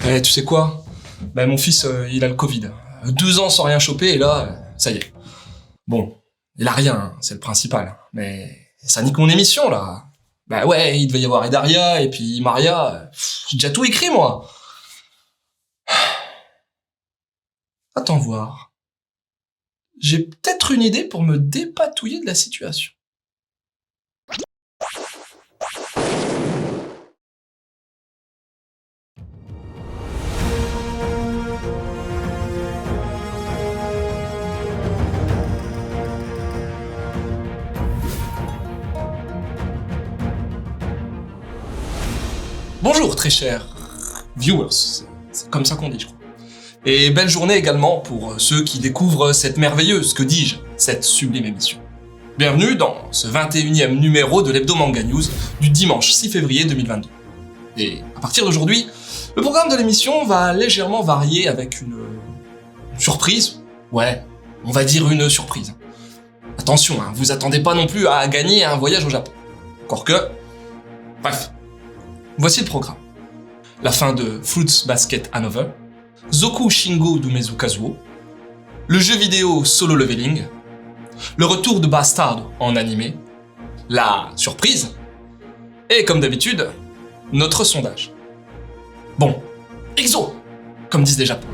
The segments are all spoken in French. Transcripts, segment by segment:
Tu sais quoi? Mon fils, il a le Covid. 2 ans sans rien choper et là, ça y est. Bon, il a rien, hein, c'est le principal. Mais ça nique mon émission, là. Ouais, il devait y avoir Edaria et puis Maria. J'ai déjà tout écrit, moi. Attends voir. J'ai peut-être une idée pour me dépatouiller de la situation. Bonjour très chers viewers, c'est comme ça qu'on dit je crois. Et belle journée également pour ceux qui découvrent cette merveilleuse, que dis-je, cette sublime émission. Bienvenue dans ce 21e numéro de l'Hebdo Manga News du dimanche 6 février 2022. Et à partir d'aujourd'hui, le programme de l'émission va légèrement varier avec une surprise. Ouais, on va dire une surprise. Attention, hein, vous attendez pas non plus à gagner un voyage au Japon. Encore que... Bref. Voici le programme. La fin de Fruits Basket Hanover, Zoku Shingo d'Umezu Kazuo, le jeu vidéo Solo Leveling, le retour de Bastard en animé, la surprise, et comme d'habitude, notre sondage. Bon, Exo, comme disent les Japonais.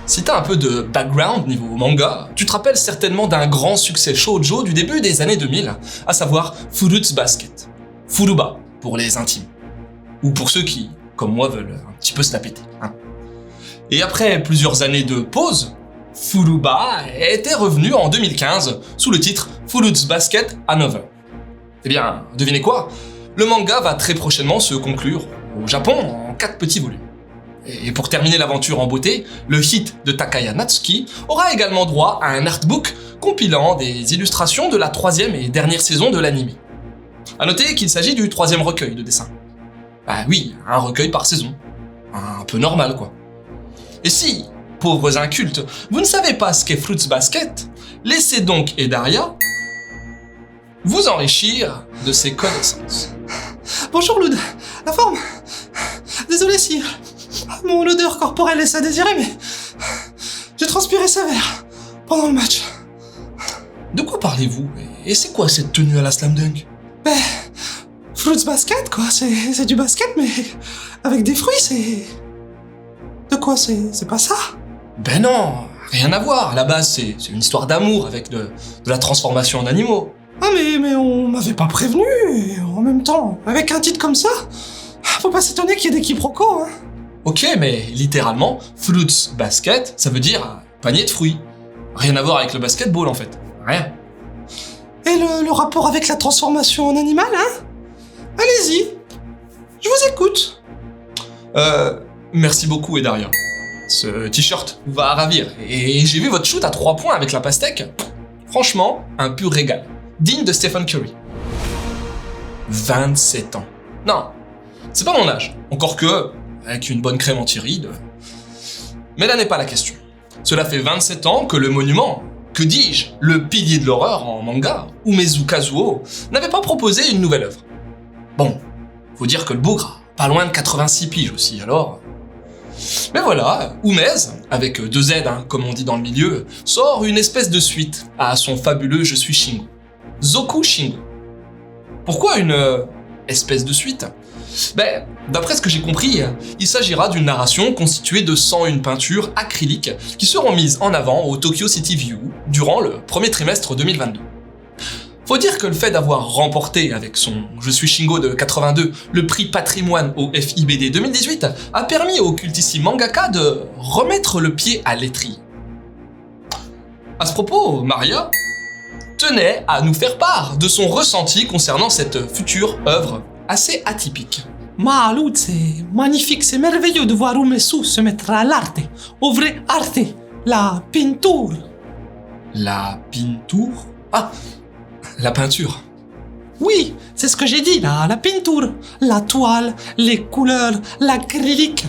Si t'as un peu de background niveau manga, tu te rappelles certainement d'un grand succès shoujo du début des années 2000, à savoir Fruits Basket, Furuba pour les intimes. Ou pour ceux qui, comme moi, veulent un petit peu se la péter. Hein. Et après plusieurs années de pause, Furuba était revenu en 2015 sous le titre Fruits Basket Hanover. Eh bien, devinez quoi? Le manga va très prochainement se conclure au Japon en 4 petits volumes. Et pour terminer l'aventure en beauté, le hit de Takaya Natsuki aura également droit à un artbook compilant des illustrations de la 3e et dernière saison de l'anime. A noter qu'il s'agit du 3e recueil de dessins. Oui, un recueil par saison. Un peu normal, quoi. Et si, pauvres incultes, vous ne savez pas ce qu'est Fruits Basket, laissez donc Edaria vous enrichir de ses connaissances. Bonjour Lud, la forme. Désolé si mon odeur corporelle laisse à désirer, mais j'ai transpiré sévère pendant le match. De quoi parlez-vous? Et c'est quoi cette tenue à la slam dunk? Fruits Basket, quoi, c'est du basket, mais avec des fruits, c'est... De quoi, c'est pas ça? Non, rien à voir, à la base c'est une histoire d'amour avec de la transformation en animaux. Ah mais on m'avait pas prévenu, et en même temps, avec un titre comme ça, faut pas s'étonner qu'il y ait des quiproquos, hein. Ok, mais littéralement, Fruits Basket, ça veut dire panier de fruits. Rien à voir avec le basketball en fait, rien. Et le rapport avec la transformation en animal, hein? Allez-y, je vous écoute. Merci beaucoup Edaria. Ce t-shirt vous va ravir. Et j'ai vu votre shoot à 3 points avec la pastèque. Franchement, un pur régal. Digne de Stephen Curry. 27 ans. Non, c'est pas mon âge. Encore que, avec une bonne crème anti-rides. Mais là n'est pas la question. Cela fait 27 ans que le monument, que dis-je, le pilier de l'horreur en manga, Umezu Kazuo, n'avait pas proposé une nouvelle œuvre. Bon, faut dire que le bougre a pas loin de 86 piges aussi, alors... Mais voilà, Umez, avec 2 Z, hein, comme on dit dans le milieu, sort une espèce de suite à son fabuleux Je suis Shingo. Zoku Shingo. Pourquoi une espèce de suite? D'après ce que j'ai compris, il s'agira d'une narration constituée de 101 peintures acryliques qui seront mises en avant au Tokyo City View durant le premier trimestre 2022. Faut dire que le fait d'avoir remporté avec son Je suis Shingo de 82 le prix patrimoine au FIBD 2018 a permis au cultissime mangaka de remettre le pied à l'étrier. À ce propos, Maria tenait à nous faire part de son ressenti concernant cette future œuvre assez atypique. Lud, c'est magnifique, c'est merveilleux de voir Umezu se mettre à l'arte, au vrai arte, la peinture. La peinture? Ah, la peinture. Oui, c'est ce que j'ai dit là, la peinture, la toile, les couleurs, l'acrylique.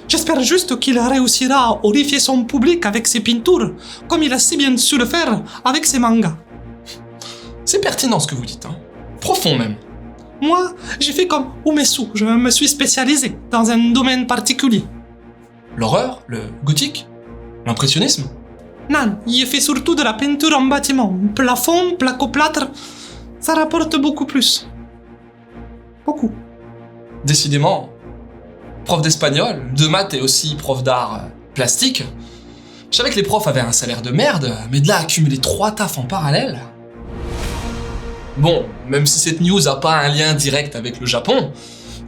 J'espère juste qu'il réussira à horrifier son public avec ses peintures, comme il a si bien su le faire avec ses mangas. C'est pertinent ce que vous dites, hein. Profond même. Moi, j'ai fait comme Umesu, je me suis spécialisé dans un domaine particulier. L'horreur? Le gothique? L'impressionnisme? Non, il fait surtout de la peinture en bâtiment. Plafond, placo-plâtre, ça rapporte beaucoup plus. Beaucoup. Décidément, prof d'espagnol, de maths et aussi prof d'art plastique, je savais que les profs avaient un salaire de merde, mais de là à accumuler 3 tafs en parallèle... Bon, même si cette news a pas un lien direct avec le Japon,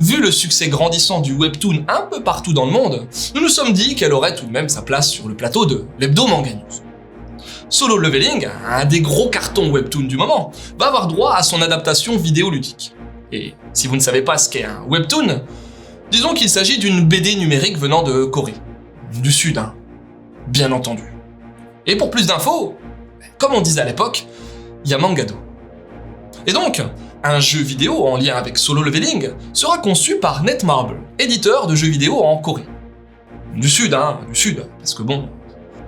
vu le succès grandissant du webtoon un peu partout dans le monde, nous nous sommes dit qu'elle aurait tout de même sa place sur le plateau de l'hebdo manga news. Solo Leveling, un des gros cartons webtoon du moment, va avoir droit à son adaptation vidéoludique. Et si vous ne savez pas ce qu'est un webtoon, disons qu'il s'agit d'une BD numérique venant de Corée. Du Sud, hein. Bien entendu. Et pour plus d'infos, comme on disait à l'époque, il y a Mangado. Et donc, un jeu vidéo en lien avec Solo Leveling sera conçu par Netmarble, éditeur de jeux vidéo en Corée. Du Sud, hein, du Sud, parce que bon...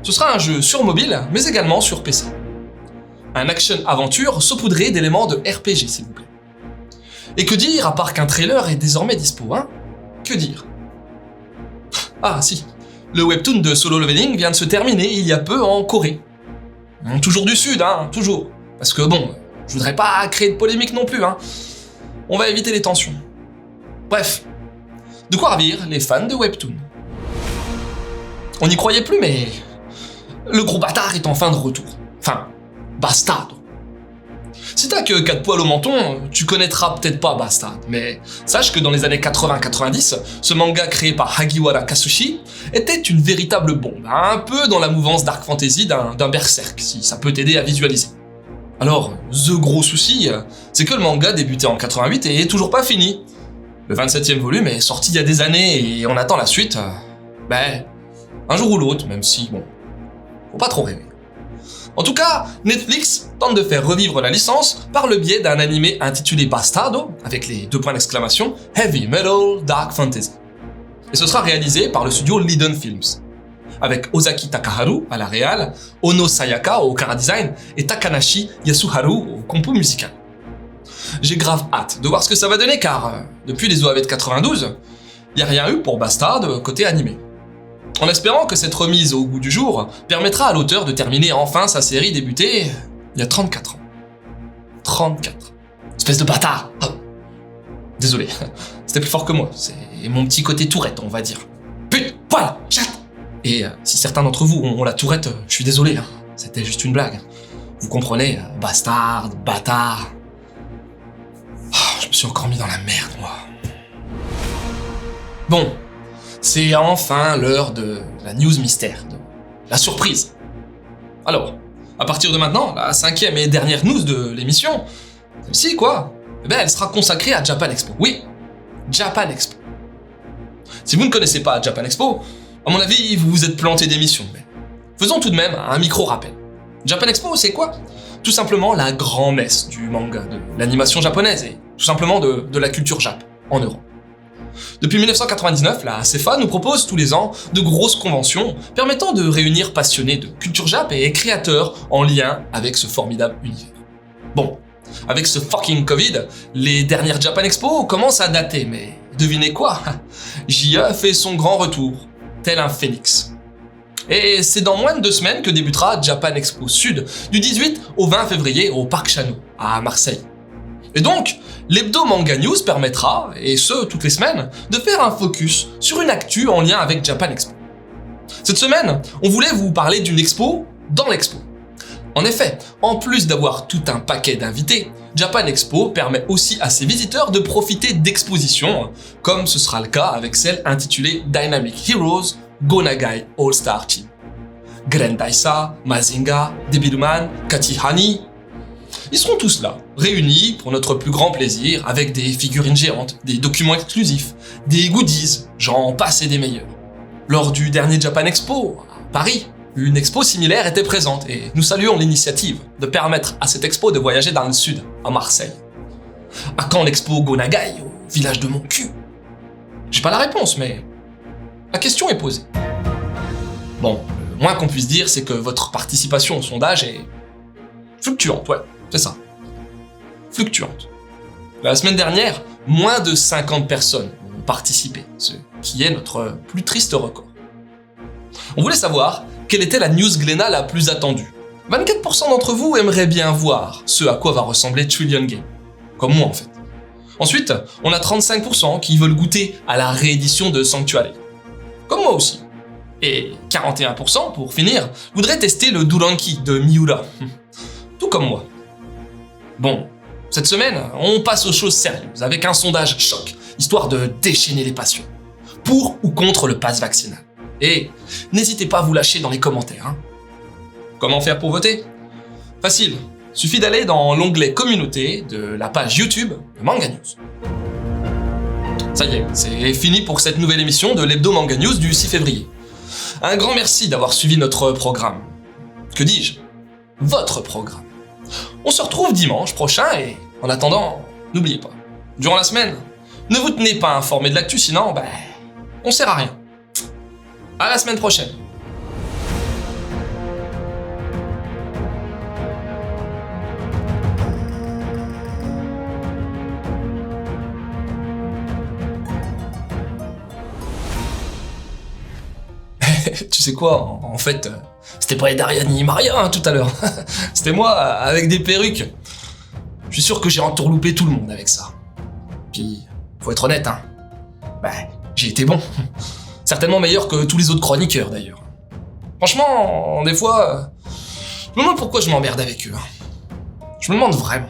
Ce sera un jeu sur mobile, mais également sur PC. Un action-aventure saupoudré d'éléments de RPG, s'il vous plaît. Et que dire, à part qu'un trailer est désormais dispo, hein? Que dire? Ah si, le webtoon de Solo Leveling vient de se terminer il y a peu en Corée. Toujours du Sud, hein, toujours. Parce que bon... Je voudrais pas créer de polémique non plus, hein. On va éviter les tensions. Bref, de quoi ravir les fans de webtoon. On n'y croyait plus, mais... Le gros bâtard est enfin de retour. Enfin, Bastard. Si t'as que 4 poils au menton, tu connaîtras peut-être pas Bastard, mais sache que dans les années 80-90, ce manga créé par Hagiwara Kasushi était une véritable bombe, un peu dans la mouvance dark fantasy d'un berserk, si ça peut t'aider à visualiser. Alors, the gros souci, c'est que le manga débuté en 88 et est toujours pas fini. Le 27e volume est sorti il y a des années et on attend la suite, un jour ou l'autre, même si, bon, faut pas trop rêver. En tout cas, Netflix tente de faire revivre la licence par le biais d'un animé intitulé Bastardo, avec les 2 points d'exclamation, Heavy Metal Dark Fantasy. Et ce sera réalisé par le studio Liden Films, avec Ozaki Takaharu à la réal, Ono Sayaka au chara-design et Takanashi Yasuharu au compo musical. J'ai grave hâte de voir ce que ça va donner car, depuis les OAV de 92, y a rien eu pour Bastard côté animé. En espérant que cette remise au goût du jour permettra à l'auteur de terminer enfin sa série débutée il y a 34 ans. 34. Espèce de bâtard. Oh. Désolé, c'était plus fort que moi, c'est mon petit côté tourette, on va dire. Putain, voilà, chatte. Et si certains d'entre vous ont la tourette, je suis désolé, hein, c'était juste une blague. Vous comprenez, bastard, bâtard... Oh, je me suis encore mis dans la merde, moi. Bon, c'est enfin l'heure de la news mystère, de la surprise. Alors, à partir de maintenant, la 5e et dernière news de l'émission, celle-ci quoi, elle sera consacrée à Japan Expo. Oui, Japan Expo. Si vous ne connaissez pas Japan Expo, à mon avis, vous vous êtes planté d'émission, mais faisons tout de même un micro-rappel. Japan Expo, c'est quoi? Tout simplement la grand-messe du manga, de l'animation japonaise et tout simplement de la culture jap en Europe. Depuis 1999, la CEFA nous propose tous les ans de grosses conventions permettant de réunir passionnés de culture jap et créateurs en lien avec ce formidable univers. Bon, avec ce fucking Covid, les dernières Japan Expo commencent à dater, mais devinez quoi? JE fait son grand retour, tel un phénix. Et c'est dans moins de 2 semaines que débutera Japan Expo Sud, du 18 au 20 février au Parc Chano, à Marseille. Et donc, l'hebdo manga news permettra, et ce toutes les semaines, de faire un focus sur une actu en lien avec Japan Expo. Cette semaine, on voulait vous parler d'une expo dans l'expo. En effet, en plus d'avoir tout un paquet d'invités, Japan Expo permet aussi à ses visiteurs de profiter d'expositions, comme ce sera le cas avec celle intitulée Dynamic Heroes Go Nagai All-Star Team. Grendaisa, Mazinga, Debilman, Katihani, ils seront tous là, réunis pour notre plus grand plaisir, avec des figurines géantes, des documents exclusifs, des goodies, j'en passe et des meilleurs. Lors du dernier Japan Expo, à Paris, une expo similaire était présente et nous saluons l'initiative de permettre à cette expo de voyager dans le sud, à Marseille. À quand l'expo Go Nagai, au village de mon cul? J'ai pas la réponse, mais la question est posée. Bon, le moins qu'on puisse dire, c'est que votre participation au sondage est fluctuante, ouais, c'est ça. Fluctuante. La semaine dernière, moins de 50 personnes ont participé, ce qui est notre plus triste record. On voulait savoir quelle était la news Glénat la plus attendue. 24% d'entre vous aimeraient bien voir ce à quoi va ressembler Trillion Game. Comme moi en fait. Ensuite, on a 35% qui veulent goûter à la réédition de Sanctuary. Comme moi aussi. Et 41% pour finir, voudraient tester le Duranki de Miura. Tout comme moi. Bon, cette semaine, on passe aux choses sérieuses avec un sondage choc, histoire de déchaîner les passions. Pour ou contre le pass vaccinal. Et n'hésitez pas à vous lâcher dans les commentaires. Comment faire pour voter? Facile, suffit d'aller dans l'onglet communauté de la page YouTube de Manga News. Ça y est, c'est fini pour cette nouvelle émission de l'Hebdo Manga News du 6 février. Un grand merci d'avoir suivi notre programme. Que dis-je? Votre programme. On se retrouve dimanche prochain et, en attendant, n'oubliez pas, durant la semaine, ne vous tenez pas informé de l'actu, sinon, on sert à rien. À la semaine prochaine. Tu sais quoi, en fait, c'était pas Daria ni Maria tout à l'heure. C'était moi avec des perruques. Je suis sûr que j'ai entourloupé tout le monde avec ça. Puis, faut être honnête, j'ai été bon. Certainement meilleur que tous les autres chroniqueurs d'ailleurs. Franchement, des fois, je me demande pourquoi je m'emmerde avec eux. Je me demande vraiment.